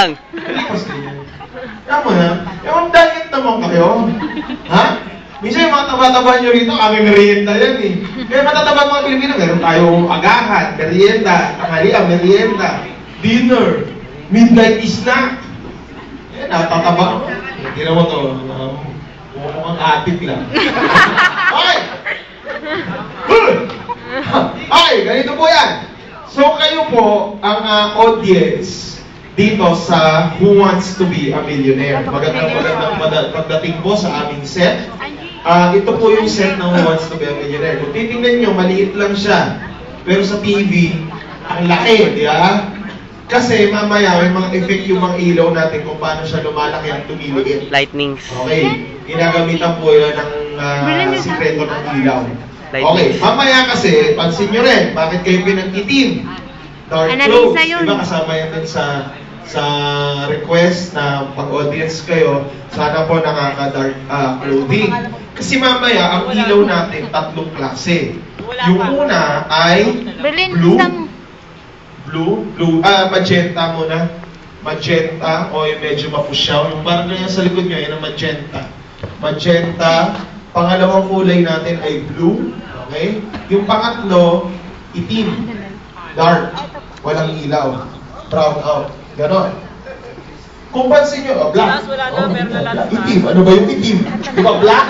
lang. Tama na. Yung diet naman kayo. Ha? Minsan yung mga taba-taba nyo rito, aming merienda yan eh. Kaya matataba mga Pilipino, meron tayong agahan, merienda, tanghalian, merienda, dinner, midnight snack. Eh, natataba. Hindi naman to. Mukhang atik lang. Okay! Okay, ganito po yan. So kayo po ang audience dito sa Who Wants to be a Millionaire. Magandang pagdating po sa aming set. Ito po yung set ng Who Wants to be a Millionaire. Kung titingnan nyo, maliit lang siya. Pero sa TV, ang laki, di ba? Kasi mamaya may mga effect yung mga ilaw natin kung paano siya lumalaki at tumiliit. Lightnings. Okay, ginagamitan po yun ng sikreto ng ilaw. Okay, Lightnings. mamaya kasi, pansin nyo rin, bakit kayo pinag-itim? Dark clothes, di ba kasama yan din sa request na pag-audience kayo, sana po nakaka-dark clothing. Kasi mamaya, ang ilaw natin, tatlong klase. Yung una ay magenta muna. Magenta, o yung medyo mapusyaw. Yung parang ganyan sa likod nyo, yan ang magenta. Magenta, pangalawang kulay natin ay blue. Okay? Yung pangatlo, itim. Dark. Walang ilaw. Brown out. Ganon. Kung pansin nyo, black. Oh, itim. Ano ba yung itim? Di ba black?